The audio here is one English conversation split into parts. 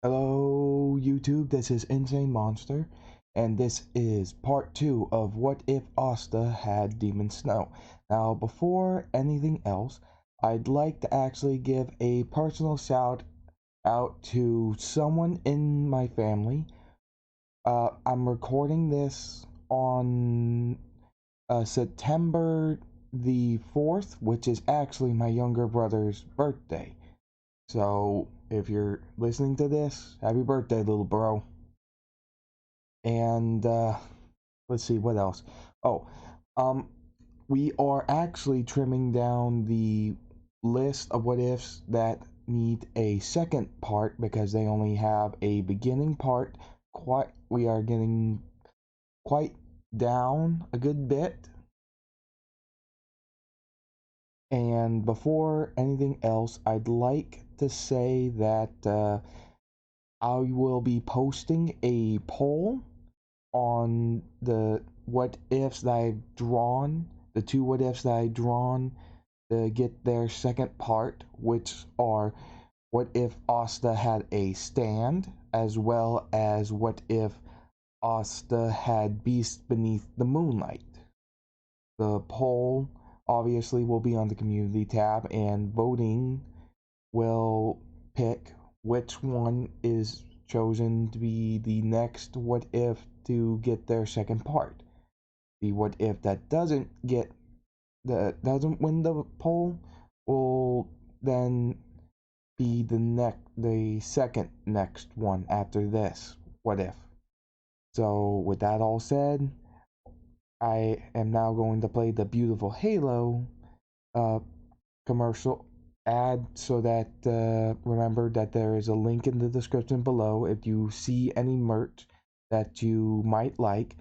Hello YouTube, this is Insane Monster, and this is part 2 of What If Asta Had Demon Snow. Now, before anything else, I'd like to actually give a personal shout out to someone in my family. I'm recording this on September the 4th, which is actually my younger brother's birthday. So, if you're listening to this, happy birthday, little bro. And let's see what else. Oh, um, we are actually trimming down the list of what ifs that need a second part because they only have a beginning part. We are getting quite down a good bit. And before anything else, I'd like to say that I will be posting a poll on the what ifs that I've drawn, the two what ifs that I've drawn to get their second part, which are what if Asta had a stand, as well as what if Asta had beasts beneath the moonlight. The poll obviously will be on the community tab, and voting will pick which one is chosen to be the next what if to get their second part. The what if that doesn't win the poll will then be the second next one after this what if. So with that all said, I am now going to play the beautiful Halo uh, commercial ad so that remember that there is a link in the description below if you see any merch that you might like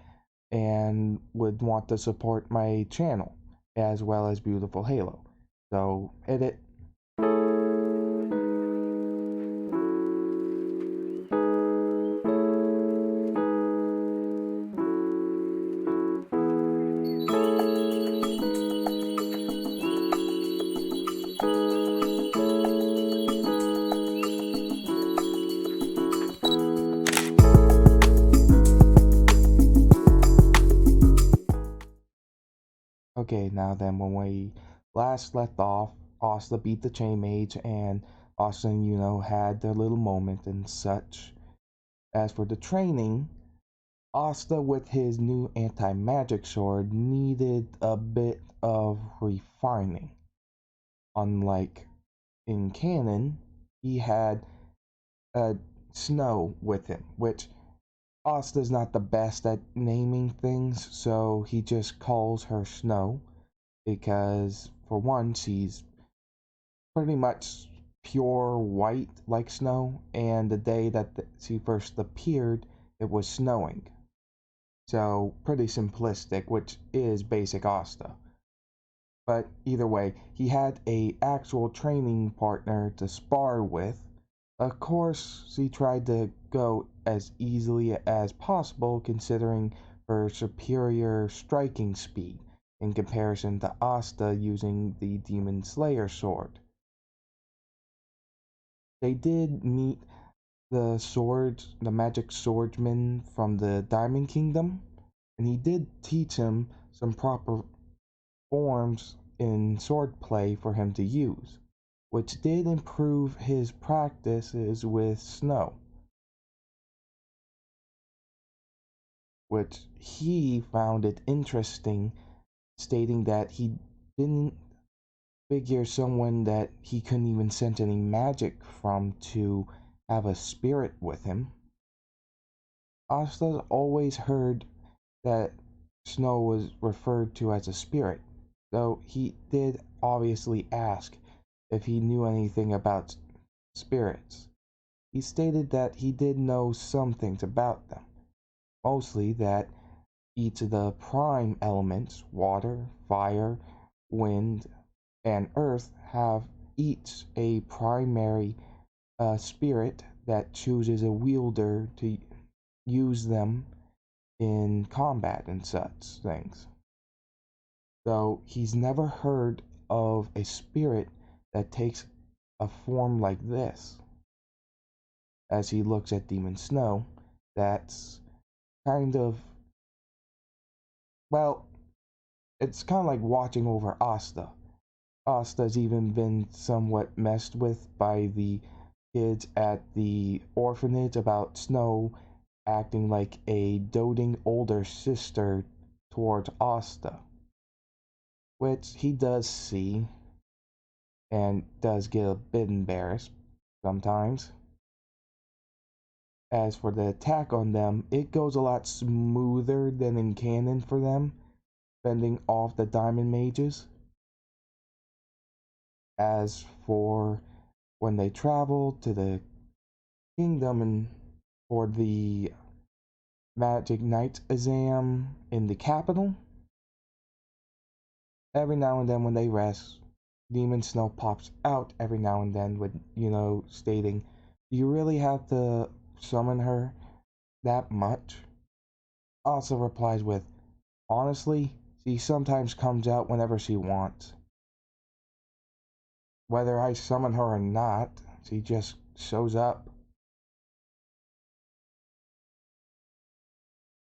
and would want to support my channel as well as beautiful Halo. So hit it. Okay, now then, when we last left off, Asta beat the Chain Mage, and Austin, had their little moment and such. As for the training, Asta, with his new anti-magic sword, needed a bit of refining. Unlike in canon, he had Snow with him, which Asta's not the best at naming things, so he just calls her Snow because, for one, she's pretty much pure white like snow, and the day that she first appeared, it was snowing. So, pretty simplistic, which is basic Asta. But either way, he had a actual training partner to spar with. Of course, she tried to go as easily as possible considering her superior striking speed in comparison to Asta using the Demon Slayer sword. They did meet the magic swordsman from the Diamond Kingdom, and he did teach him some proper forms in swordplay for him to use, which did improve his practices with Snow, which he found it interesting, stating that he didn't figure someone that he couldn't even sense any magic from to have a spirit with him. Asta always heard that Snow was referred to as a spirit, though he did obviously ask if he knew anything about spirits. He stated that he did know some things about them, mostly that each of the prime elements, water, fire, wind, and earth, have each a primary spirit that chooses a wielder to use them in combat and such things. Though he's never heard of a spirit that takes a form like this. as he looks at Demon Snow. That's kind of, well, it's kind of like watching over Asta. Asta's even been somewhat messed with by the kids at the orphanage about Snow acting like a doting older sister towards Asta, which he does see and does get a bit embarrassed sometimes. As for the attack on them, it goes a lot smoother than in canon for them, fending off the Diamond Mages. As for when they travel to the kingdom and for the Magic Knight exam in the capital, every now and then when they rest, Demon Snow pops out every now and then with, stating, "Do you really have to summon her that much?" Also replies with, "Honestly, she sometimes comes out whenever she wants. Whether I summon her or not, she just shows up."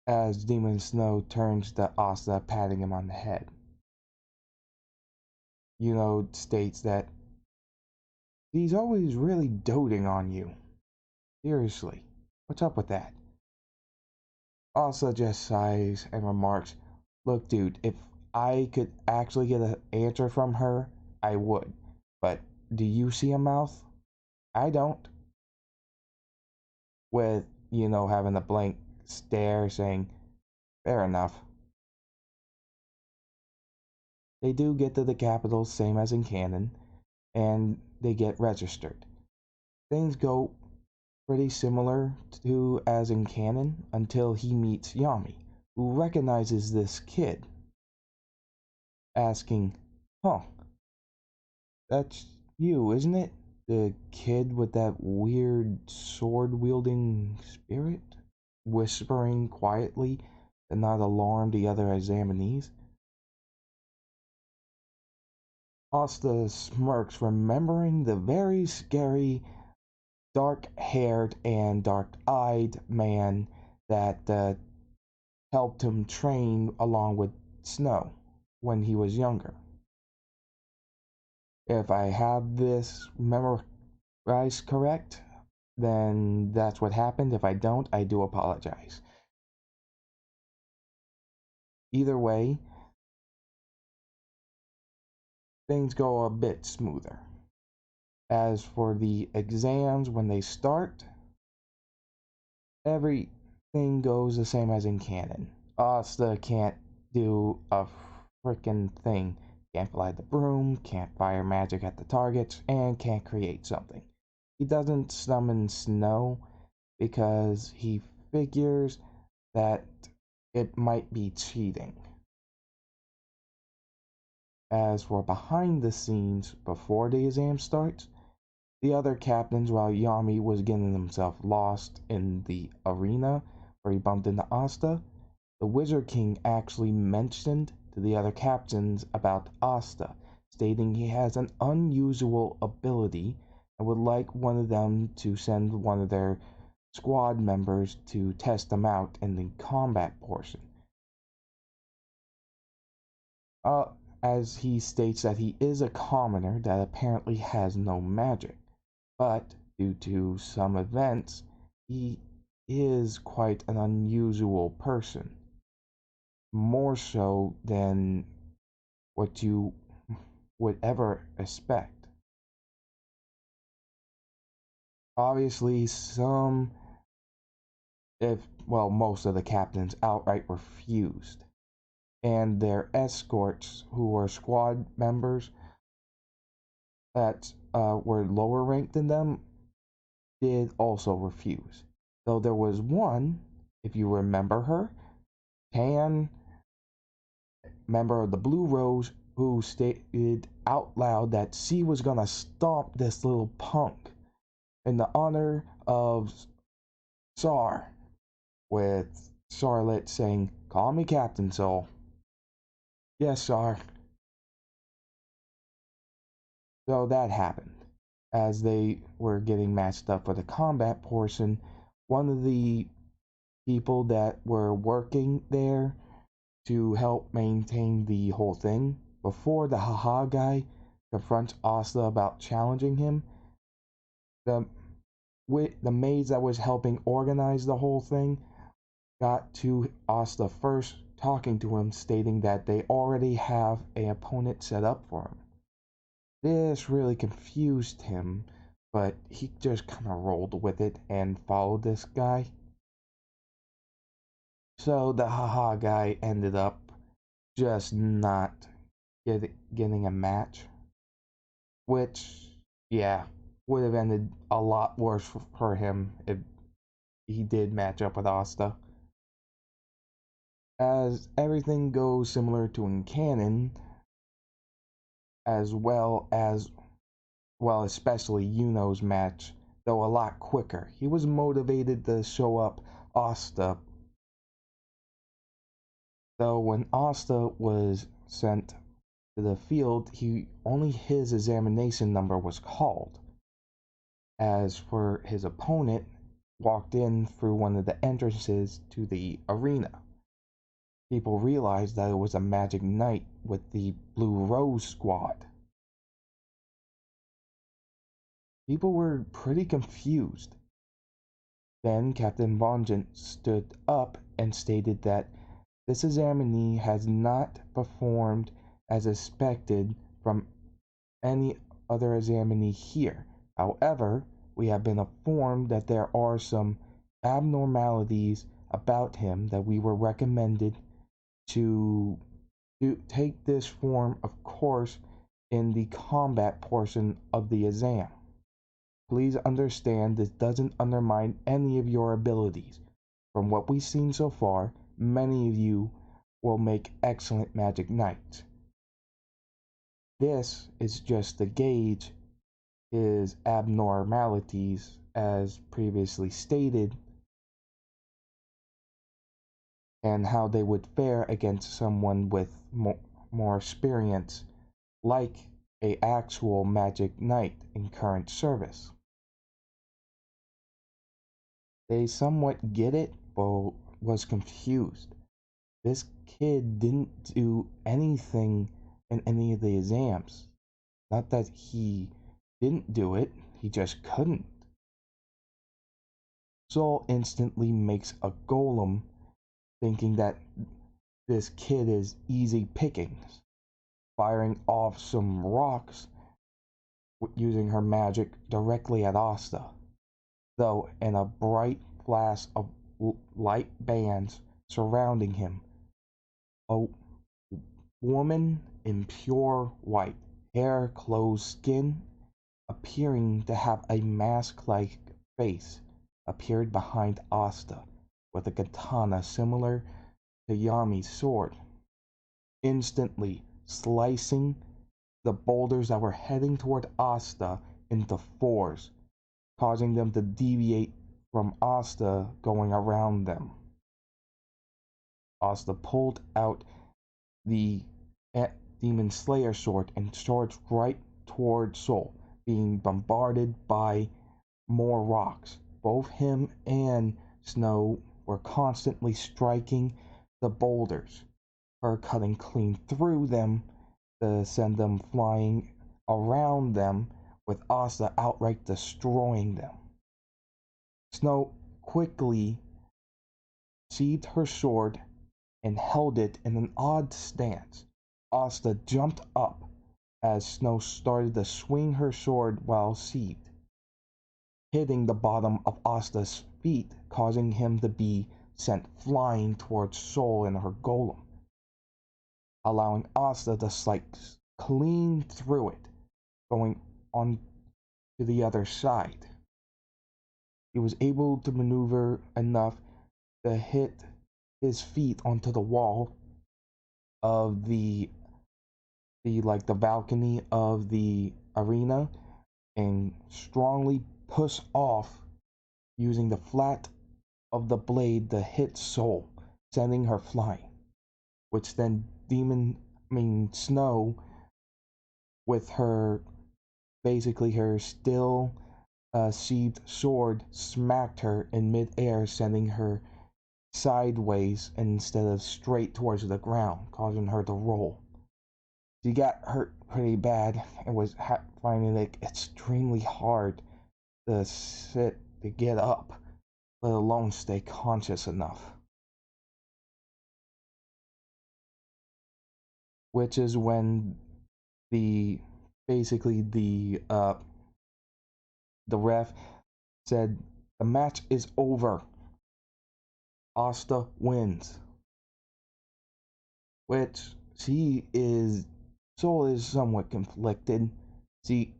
As Demon Snow turns to Asta, patting him on the head. States that he's always really doting on you. Seriously, what's up with that? Asta just sighs and remarks, "Look, dude, if I could actually get an answer from her, I would. But do you see a mouth? I don't." With, having a blank stare saying, "Fair enough." They do get to the capital, same as in canon, and they get registered. Things go pretty similar to as in canon until he meets Yami, who recognizes this kid, asking, "Huh, that's you, isn't it? The kid with that weird sword-wielding spirit?" Whispering quietly to not alarm the other examinees. Asta smirks, remembering the very scary, dark-haired and dark-eyed man that helped him train along with Snow when he was younger. If I have this memorized correct, then that's what happened. If I don't, I do apologize. Either way, things go a bit smoother. As for the exams, when they start, everything goes the same as in canon. Asta can't do a freaking thing. Can't fly the broom, can't fire magic at the targets, and can't create something. He doesn't summon Snow because he figures that it might be cheating. As for behind the scenes before the exam starts, the other captains, while Yami was getting himself lost in the arena where he bumped into Asta, the Wizard King actually mentioned to the other captains about Asta, stating he has an unusual ability and would like one of them to send one of their squad members to test them out in the combat portion. As he states that he is a commoner that apparently has no magic, but due to some events, he is quite an unusual person. More so than what you would ever expect. Obviously, most of the captains outright refused, and their escorts, who were squad members that were lower ranked than them, did also refuse. Though there was one, if you remember her, Tan, member of the Blue Rose, who stated out loud that she was gonna stomp this little punk in the honor of Sar, with Charlotte saying, "Call me Captain Soul." "Yes, Sar." So that happened. as they were getting matched up for the combat portion, one of the people that were working there to help maintain the whole thing, before the haha guy confronts Asta about challenging him, the the maids that was helping organize the whole thing got to Asta first, talking to him, stating that they already have an opponent set up for him. This really confused him, but he just kind of rolled with it and followed this guy. So the haha guy ended up just not getting a match, which, yeah, would have ended a lot worse for him if he did match up with Asta. As everything goes similar to in canon, as well, especially Yuno's match, though a lot quicker. He was motivated to show up Asta, though when Asta was sent to the field, only his examination number was called. As for his opponent, walked in through one of the entrances to the arena. People realized that it was a Magic Knight with the Blue Rose squad. People were pretty confused. Then Captain Vengeance stood up and stated that this examinee has not performed as expected from any other examinee here. However, we have been informed that there are some abnormalities about him that we were recommended to take this form of course in the combat portion of the exam. Please understand this doesn't undermine any of your abilities. From what we've seen so far, many of you will make excellent Magic Knights. This is just to gauge his abnormalities as previously stated and how they would fare against someone with more experience like a actual Magic Knight in current service. They somewhat get it, but was confused. This kid didn't do anything in any of the exams. Not that he didn't do it, he just couldn't. Saul instantly makes a golem, thinking that this kid is easy pickings, firing off some rocks using her magic directly at Asta, though in a bright flash of light bands surrounding him. A woman in pure white, hair, clothes, skin, appearing to have a mask-like face, appeared behind Asta with a katana similar to Yami's sword, instantly slicing the boulders that were heading toward Asta into fours, causing them to deviate from Asta going around them. Asta pulled out the Demon Slayer sword and charged right toward Soul, being bombarded by more rocks. Both him and Snow were constantly striking the boulders, her cutting clean through them to send them flying around them, with Asta outright destroying them. Snow quickly sheathed her sword and held it in an odd stance. Asta jumped up as Snow started to swing her sword while sheathed, hitting the bottom of Asta's feet, causing him to be sent flying towards Soul and her golem, allowing Asta to slice clean through it, going on to the other side. He was able to maneuver enough to hit his feet onto the wall of the balcony of the arena and strongly push off using the flat of the blade to hit Soul, sending her flying, which then Snow with her basically her still sheathed sword smacked her in midair, sending her sideways instead of straight towards the ground, causing her to roll. She got hurt pretty bad and was finding it extremely hard to get up, let alone stay conscious enough. Which is when the basically the ref said the match is over. Asta wins. Which Soul is somewhat conflicted. She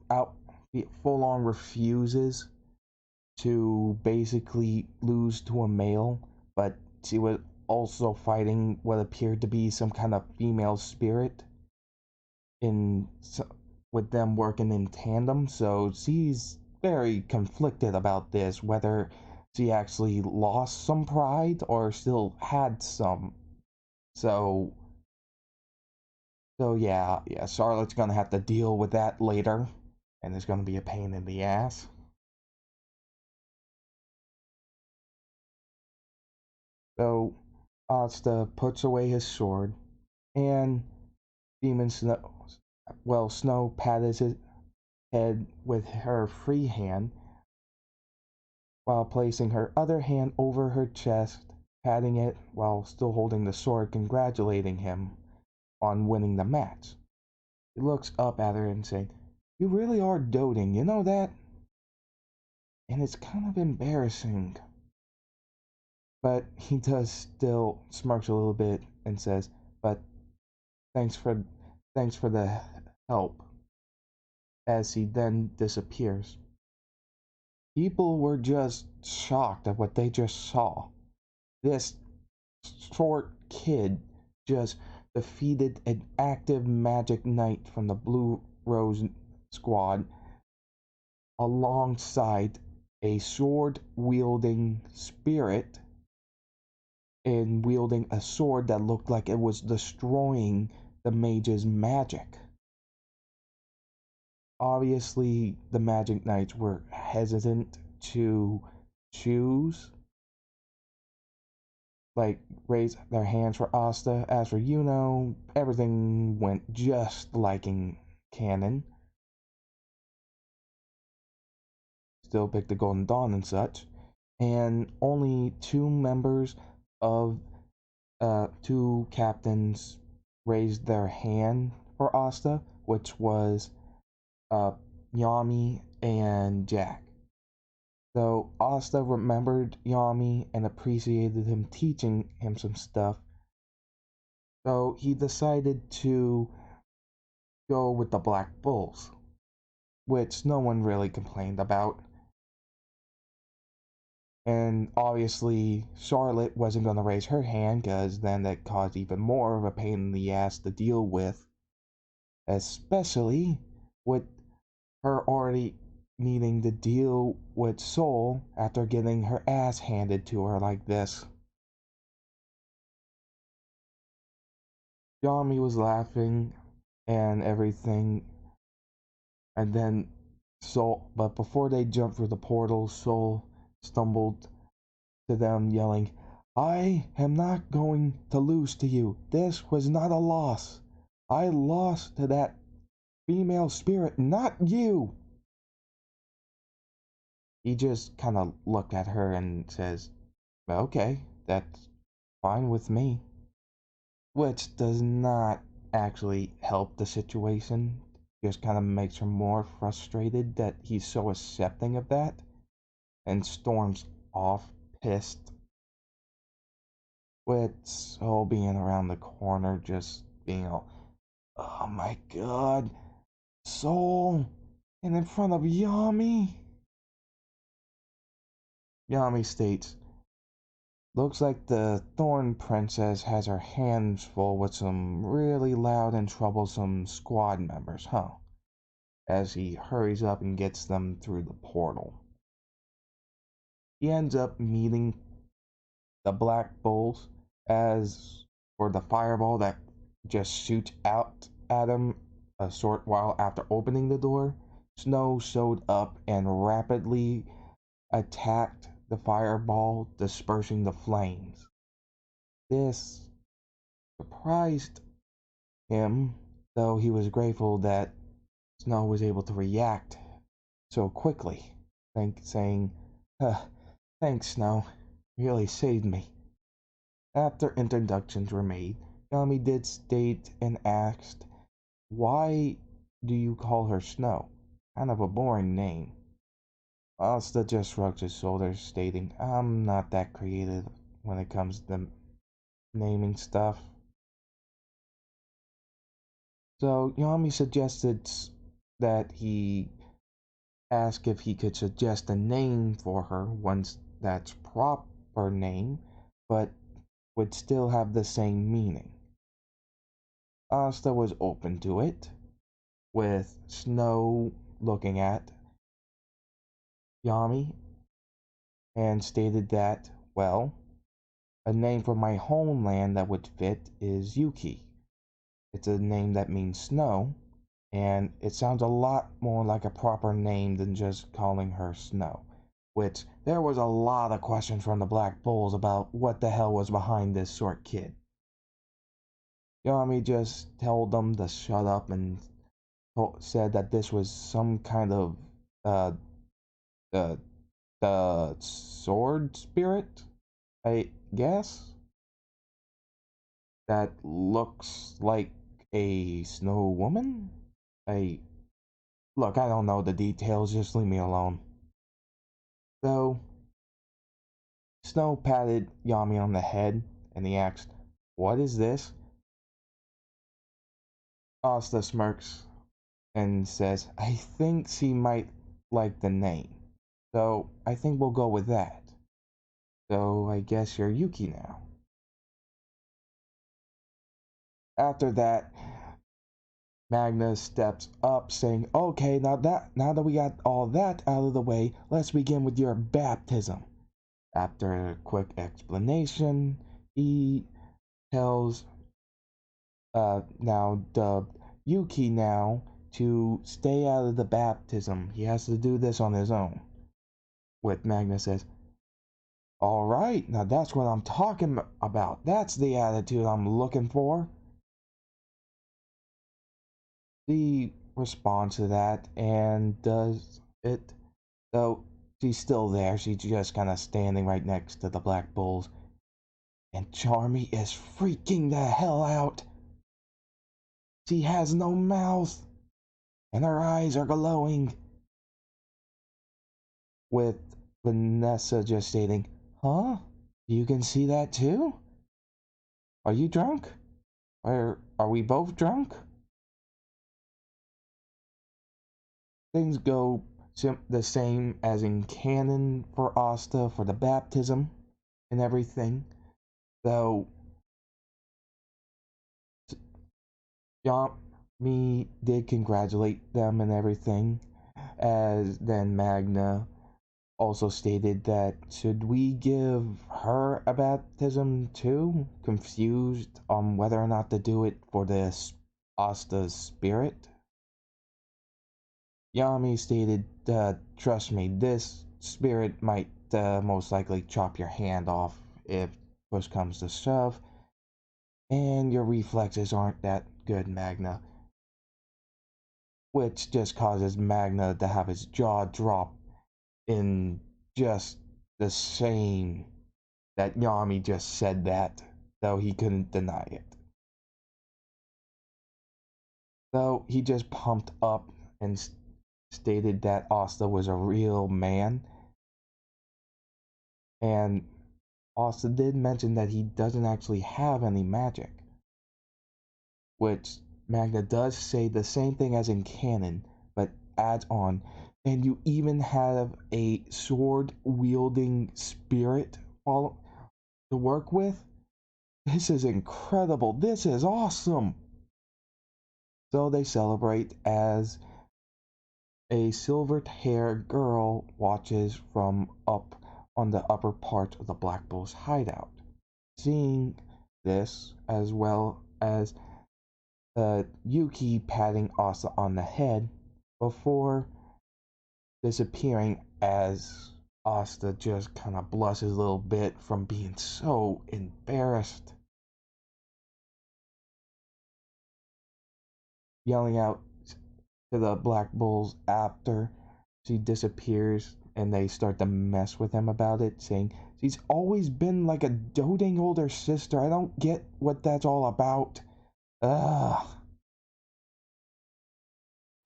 full on refuses to basically lose to a male, but she was also fighting what appeared to be some kind of female spirit in with them working in tandem. So she's very conflicted about this, whether she actually lost some pride or still had some. So yeah, Charlotte's gonna have to deal with that later, and it's gonna be a pain in the ass. So Asta puts away his sword, and Demon Snow pats his head with her free hand, while placing her other hand over her chest, patting it while still holding the sword, congratulating him on winning the match. He looks up at her and saying, "You really are doting, you know that? And it's kind of embarrassing." But he does still smirks a little bit and says, "But thanks for the help," as he then disappears. People were just shocked at what they just saw. This short kid just defeated an active magic knight from the Blue Rose squad alongside a sword wielding spirit and wielding a sword that looked like it was destroying the mage's magic. Obviously, the Magic Knights were hesitant to choose, like, raise their hands for Asta. As for Yuno, everything went just like in canon. Still picked the Golden Dawn and such. And only two captains raised their hand for Asta, which was uh, Yami and Jack. So Asta remembered Yami and appreciated him teaching him some stuff. So he decided to go with the Black Bulls, which no one really complained about. And obviously, Charlotte wasn't going to raise her hand because then that caused even more of a pain in the ass to deal with, especially with her already needing to deal with Soul after getting her ass handed to her like this. Yami was laughing and everything, and then but before they jumped through the portal, Soul stumbled to them, yelling, "I am not going to lose to you. This was not a loss. I lost to that female spirit, not you." He just kind of looked at her and says, "Okay, that's fine with me." Which does not actually help the situation. Just kind of makes her more frustrated that he's so accepting of that, and storms off, pissed, with Soul being around the corner, just being all, "Oh my god, Soul, and in front of Yami." Yami states, "Looks like the Thorn Princess has her hands full with some really loud and troublesome squad members, huh?" As he hurries up and gets them through the portal. He ends up meeting the Black Bulls as for the fireball that just shoots out at him a short while after opening the door. Snow showed up and rapidly attacked the fireball, dispersing the flames. This surprised him, though he was grateful that Snow was able to react so quickly, saying, thanks, Snow, you really saved me. After introductions were made, Yami did state and asked, why do you call her Snow? Kind of a boring name. Asta just shrugged his shoulders, stating, I'm not that creative when it comes to naming stuff. So Yami suggested that he ask if he could suggest a name for her, once that's proper name, but would still have the same meaning. Asta was open to it, with Snow looking at Yami and stated that, well, a name for my homeland that would fit is Yuki. It's a name that means snow, and it sounds a lot more like a proper name than just calling her Snow. Which, there was a lot of questions from the Black Bulls about what the hell was behind this short kid. Yami just told them to shut up and said that this was some kind of uh, the sword spirit, I guess, that looks like a snow woman. I look, I don't know the details, just leave me alone. So Snow patted Yami on the head and he asked, what is this? Asta smirks and says, I think she might like the name, so I think we'll go with that. So I guess you're Yuki now. After that, Magnus steps up saying, okay, now that we got all that out of the way, let's begin with your baptism. After a quick explanation, he tells now dubbed Yuki now to stay out of the baptism. He has to do this on his own. With Magnus says, all right, now that's what I'm talking about. That's the attitude I'm looking for. She responds to that and does it. Though she's still there, she's just kind of standing right next to the Black Bulls. And Charmy is freaking the hell out. She has no mouth, and her eyes are glowing. With Vanessa just stating, huh? You can see that too? Are you drunk? Or are we both drunk? Things go the same as in canon for Asta for the baptism and everything. Though Yami did congratulate them and everything, as then Magna also stated that should we give her a baptism too? Confused on whether or not to do it for this Asta's spirit. Yami stated, trust me, this spirit might most likely chop your hand off if push comes to shove, and your reflexes aren't that good, Magna. Which just causes Magna to have his jaw drop in just the shame that Yami just said that, though he couldn't deny it. So he just pumped up and stated that Asta was a real man. And Asta did mention that he doesn't actually have any magic. Which Magna does say the same thing as in canon, but adds on. And you even have a sword wielding spirit to work with? This is incredible. This is awesome. So they celebrate as a silver-haired girl watches from up on the upper part of the Black Bull's hideout. Seeing this, as well as Yuki patting Asa on the head before disappearing as Asta just kind of blushes a little bit from being so embarrassed, yelling out to the Black Bulls after she disappears, and they start to mess with him about it, saying, "She's always been like a doting older sister. I don't get what that's all about." Ugh.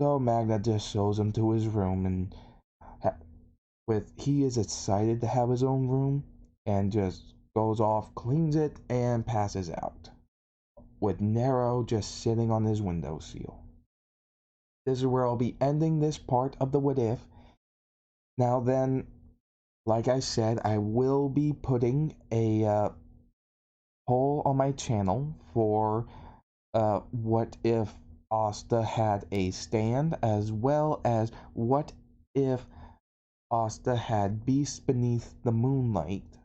So Magna just shows him to his room, and he is excited to have his own room, and just goes off, cleans it, and passes out, with Nero just sitting on his windowsill. This is where I'll be ending this part of the What If. Now then, like I said, I will be putting a poll on my channel for what if Asta had a stand, as well as what if Asta had Beast Beneath the Moonlight.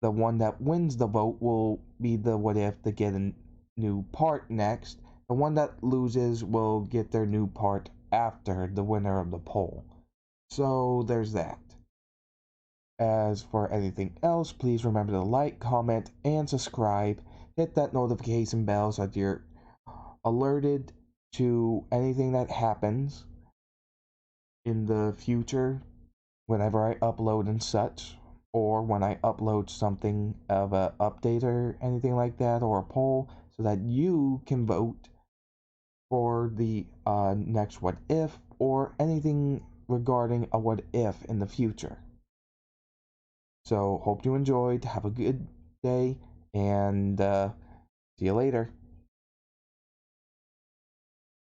The one that wins the vote will be the what if to get a new part next. The one that loses will get their new part after the winner of the poll. So there's that. As for anything else, please remember to like, comment, and subscribe. Hit that notification bell so that you're alerted to anything that happens in the future whenever I upload and such, or when I upload something of a update or anything like that, or a poll, so that you can vote for the next what if, or anything regarding a what if in the future. So hope you enjoyed, have a good day, and see you later.